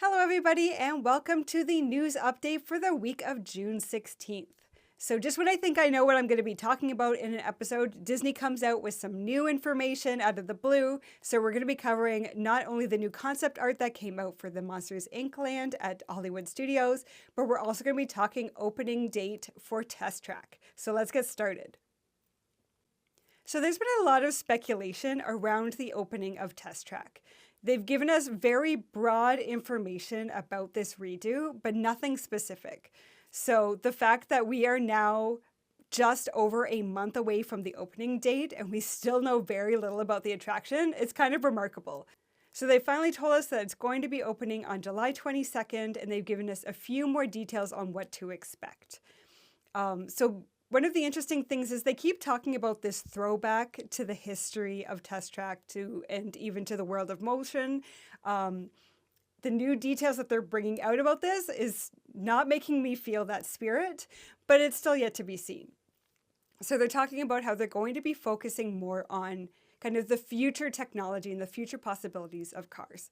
Hello everybody and welcome to the news update for the week of June 16th. So just when I think I know what I'm going to be talking about in an episode, Disney comes out with some new information out of the blue. So we're going to be covering not only the new concept art that came out for the Monsters Inc. land at Hollywood Studios, but we're also going to be talking opening date for Test Track. So let's get started. So there's been a lot of speculation around the opening of Test Track. They've given us very broad information about this redo, but nothing specific. So the fact that we are now just over a month away from the opening date and we still know very little about the attraction, it's kind of remarkable. So they finally told us that it's going to be opening on July 22nd, and they've given us a few more details on what to expect. One of the interesting things is they keep talking about this throwback to the history of Test Track and even to the world of motion. The new details that they're bringing out about this is not making me feel that spirit, but it's still yet to be seen. So they're talking about how they're going to be focusing more on kind of the future technology and the future possibilities of cars.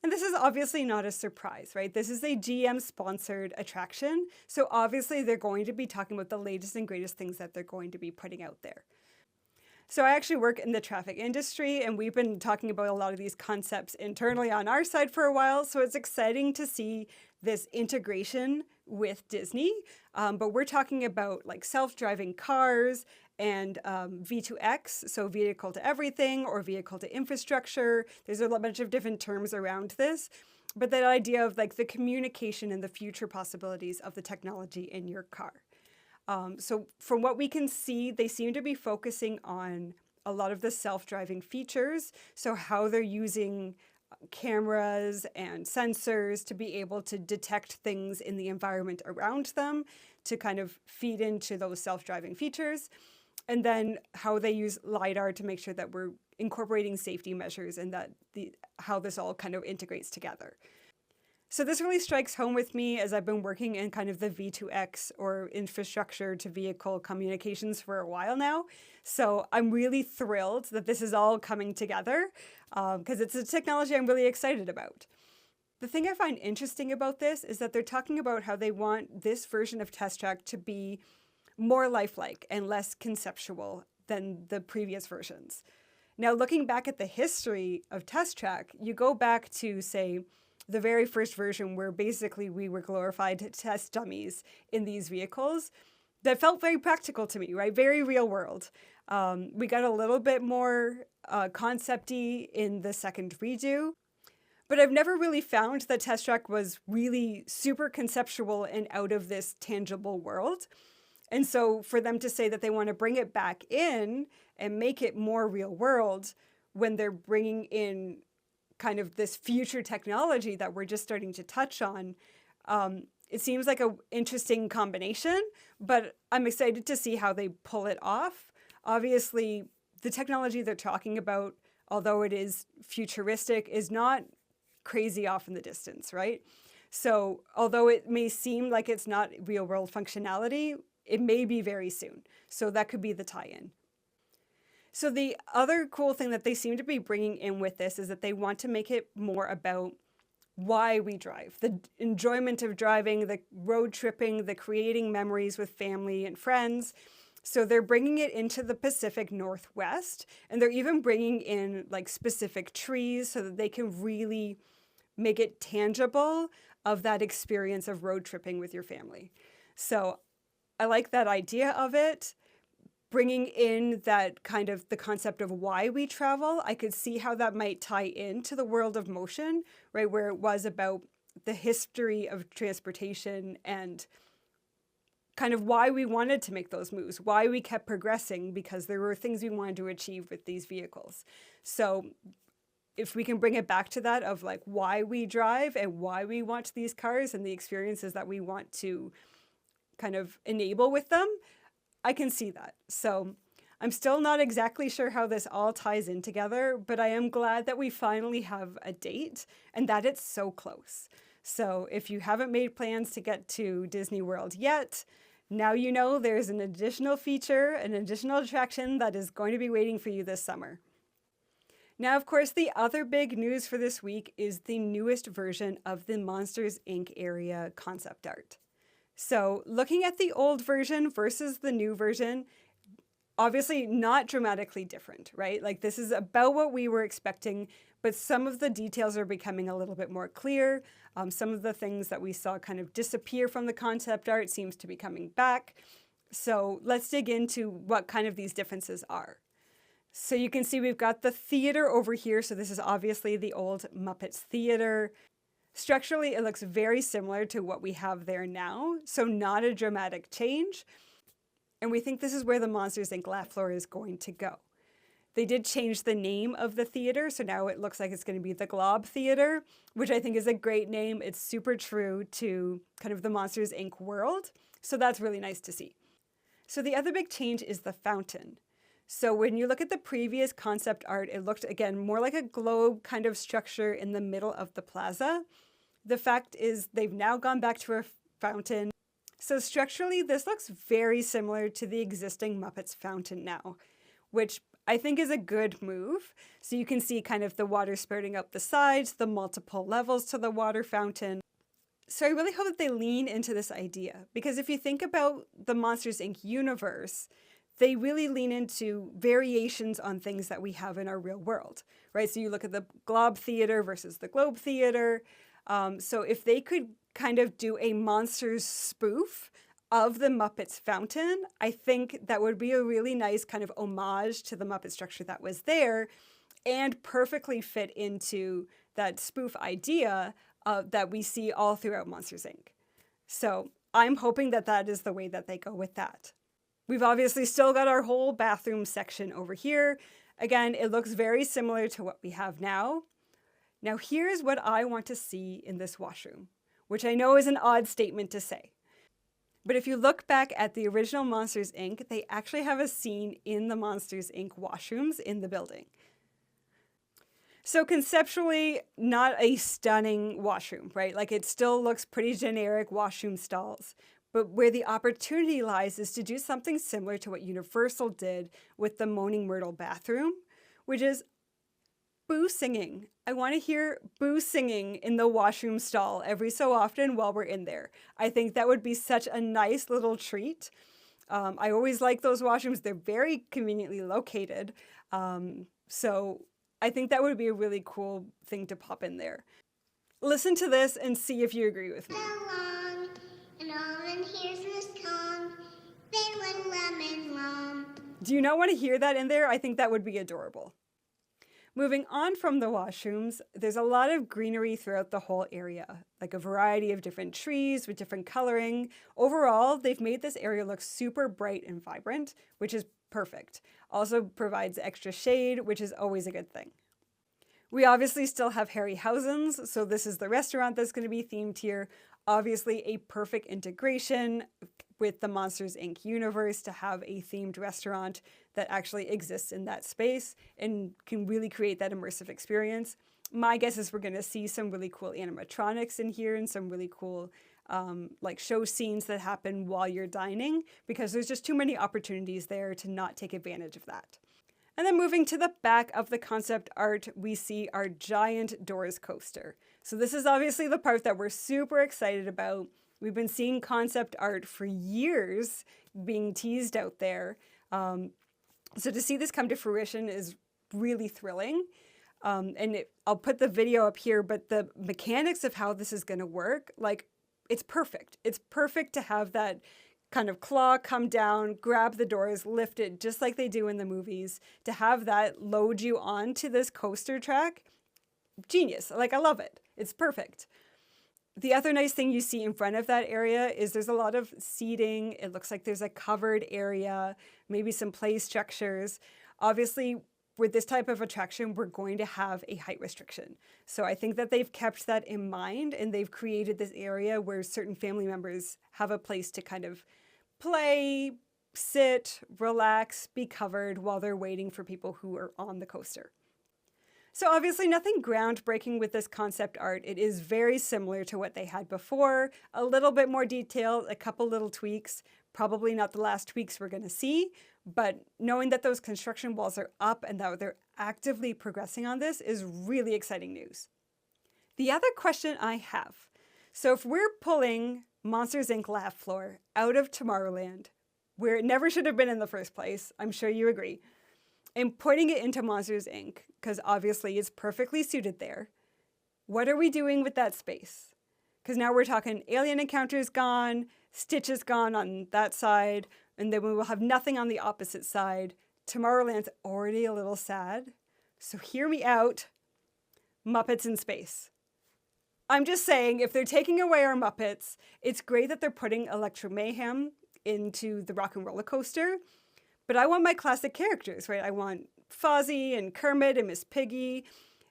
And this is obviously not a surprise, right? This is a GM-sponsored attraction, so obviously they're going to be talking about the latest and greatest things that they're going to be putting out there. So I actually work in the traffic industry, and we've been talking about a lot of these concepts internally on our side for a while, so it's exciting to see this integration with Disney. But we're talking about like self-driving cars and V2X, so vehicle to everything or vehicle to infrastructure. There's a bunch of different terms around this, but that idea of like the communication and the future possibilities of the technology in your car. So from what we can see, they seem to be focusing on a lot of the self-driving features. So how they're using cameras and sensors to be able to detect things in the environment around them to kind of feed into those self-driving features. And then how they use LiDAR to make sure that we're incorporating safety measures and that how this all kind of integrates together. So this really strikes home with me as I've been working in kind of the V2X or infrastructure to vehicle communications for a while now. So I'm really thrilled that this is all coming together because it's a technology I'm really excited about. The thing I find interesting about this is that they're talking about how they want this version of Test Track to be more lifelike and less conceptual than the previous versions. Now, looking back at the history of Test Track, you go back to, say, the very first version where basically we were glorified test dummies in these vehicles that felt very practical to me, right? Very real world. We got a little bit more concept-y in the second redo, but I've never really found that Test Track was really super conceptual and out of this tangible world. And so for them to say that they want to bring it back in and make it more real world when they're bringing in kind of this future technology that we're just starting to touch on, it seems like an interesting combination, but I'm excited to see how they pull it off. Obviously, the technology they're talking about, although it is futuristic, is not crazy off in the distance, right? So although it may seem like it's not real world functionality, it may be very soon. So that could be the tie-in. So the other cool thing that they seem to be bringing in with this is that they want to make it more about why we drive, the enjoyment of driving, the road tripping, the creating memories with family and friends. So they're bringing it into the Pacific Northwest, and they're even bringing in like specific trees so that they can really make it tangible of that experience of road tripping with your family. So I like that idea of it. Bringing in that kind of the concept of why we travel, I could see how that might tie into the world of motion, right? Where it was about the history of transportation and kind of why we wanted to make those moves, why we kept progressing, because there were things we wanted to achieve with these vehicles. So if we can bring it back to that of like why we drive and why we want these cars and the experiences that we want to kind of enable with them, I can see that. So I'm still not exactly sure how this all ties in together, but I am glad that we finally have a date and that it's so close. So if you haven't made plans to get to Disney World yet, now you know there's an additional feature, an additional attraction that is going to be waiting for you this summer. Now, of course, the other big news for this week is the newest version of the Monsters, Inc. area concept art. So looking at the old version versus the new version, obviously not dramatically different, right? Like this is about what we were expecting, but some of the details are becoming a little bit more clear. Some of the things that we saw kind of disappear from the concept art seems to be coming back. So let's dig into what kind of these differences are. So you can see we've got the theater over here. So this is obviously the old Muppets theater. Structurally, it looks very similar to what we have there now. So not a dramatic change. And we think this is where the Monsters, Inc. laugh floor is going to go. They did change the name of the theater. So now it looks like it's going to be the Glob Theater, which I think is a great name. It's super true to kind of the Monsters, Inc. world. So that's really nice to see. So the other big change is the fountain. So when you look at the previous concept art, it looked, again, more like a globe kind of structure in the middle of the plaza. The fact is they've now gone back to a fountain. So structurally, this looks very similar to the existing Muppets fountain now, which I think is a good move. So you can see kind of the water spurting up the sides, the multiple levels to the water fountain. So I really hope that they lean into this idea, because if you think about the Monsters, Inc. universe, they really lean into variations on things that we have in our real world, right? So you look at the Glob Theater versus the Globe Theater. So if they could kind of do a Monsters spoof of the Muppets fountain, I think that would be a really nice kind of homage to the Muppet structure that was there and perfectly fit into that spoof idea that we see all throughout Monsters, Inc. So I'm hoping that that is the way that they go with that. We've obviously still got our whole bathroom section over here. Again, it looks very similar to what we have now. Now here's what I want to see in this washroom, which I know is an odd statement to say. But if you look back at the original Monsters, Inc., they actually have a scene in the Monsters, Inc. washrooms in the building. So conceptually, not a stunning washroom, right? Like it still looks pretty generic washroom stalls. But where the opportunity lies is to do something similar to what Universal did with the Moaning Myrtle bathroom, which is boo singing. I want to hear boo singing in the washroom stall every so often while we're in there. I think that would be such a nice little treat. I always like those washrooms. They're very conveniently located. So I think that would be a really cool thing to pop in there. Listen to this and see if you agree with me. Do you not want to hear that in there? I think that would be adorable. Moving on from the washrooms, there's a lot of greenery throughout the whole area, like a variety of different trees with different coloring. Overall, they've made this area look super bright and vibrant, which is perfect. Also provides extra shade, which is always a good thing. We obviously still have Harryhausen's, so this is the restaurant that's going to be themed here. Obviously a perfect integration with the Monsters, Inc. universe to have a themed restaurant that actually exists in that space and can really create that immersive experience. My guess is we're going to see some really cool animatronics in here and some really cool like show scenes that happen while you're dining, because there's just too many opportunities there to not take advantage of that. And then moving to the back of the concept art, we see our giant doors coaster. So this is obviously the part that we're super excited about. We've been seeing concept art for years being teased out there. So to see this come to fruition is really thrilling. I'll put the video up here, but the mechanics of how this is going to work, like, it's perfect. It's perfect to have that kind of claw come down, grab the doors, lift it just like they do in the movies, to have that load you onto this coaster track. Genius. Like, I love it. It's perfect. The other nice thing you see in front of that area is there's a lot of seating. It looks like there's a covered area, maybe some play structures. Obviously, with this type of attraction, we're going to have a height restriction. So I think that they've kept that in mind, and they've created this area where certain family members have a place to kind of play, sit, relax, be covered while they're waiting for people who are on the coaster. So obviously nothing groundbreaking with this concept art. It is very similar to what they had before, a little bit more detailed, a couple little tweaks, probably not the last tweaks we're going to see, but knowing that those construction walls are up and that they're actively progressing on this is really exciting news. The other question I have, so if we're pulling Monsters, Inc. Laugh Floor out of Tomorrowland, where it never should have been in the first place, I'm sure you agree, and putting it into Monsters, Inc., because obviously it's perfectly suited there, what are we doing with that space? Because now we're talking alien encounters gone, Stitch is gone on that side, and then we will have nothing on the opposite side. Tomorrowland's already a little sad. So hear me out, Muppets in space. I'm just saying, if they're taking away our Muppets, it's great that they're putting Electro Mayhem into the Rock and Roller Coaster, but I want my classic characters, right? I want Fozzie and Kermit and Miss Piggy.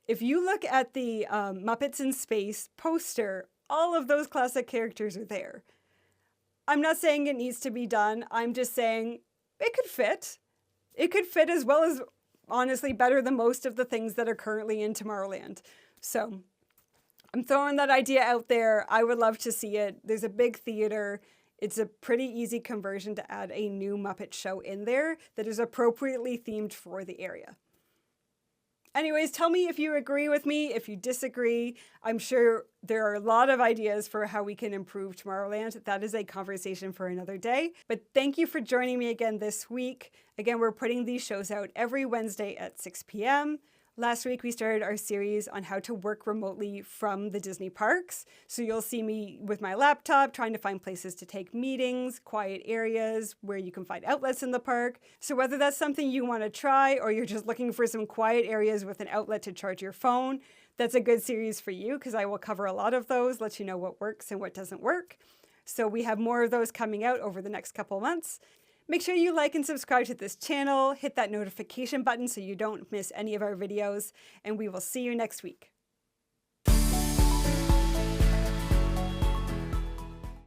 If you look at the Muppets in Space poster, all of those classic characters are there. I'm not saying it needs to be done. I'm just saying it could fit. It could fit as well as, honestly, better than most of the things that are currently in Tomorrowland. So I'm throwing that idea out there. I would love to see it. There's a big theater. It's a pretty easy conversion to add a new Muppet show in there that is appropriately themed for the area. Anyways, tell me if you agree with me, if you disagree. I'm sure there are a lot of ideas for how we can improve Tomorrowland. That is a conversation for another day. But thank you for joining me again this week. Again, we're putting these shows out every Wednesday at 6 p.m. Last week, we started our series on how to work remotely from the Disney parks. So you'll see me with my laptop trying to find places to take meetings, quiet areas where you can find outlets in the park. So whether that's something you want to try or you're just looking for some quiet areas with an outlet to charge your phone, that's a good series for you because I will cover a lot of those, let you know what works and what doesn't work. So we have more of those coming out over the next couple of months. Make sure you like and subscribe to this channel, hit that notification button so you don't miss any of our videos, and we will see you next week.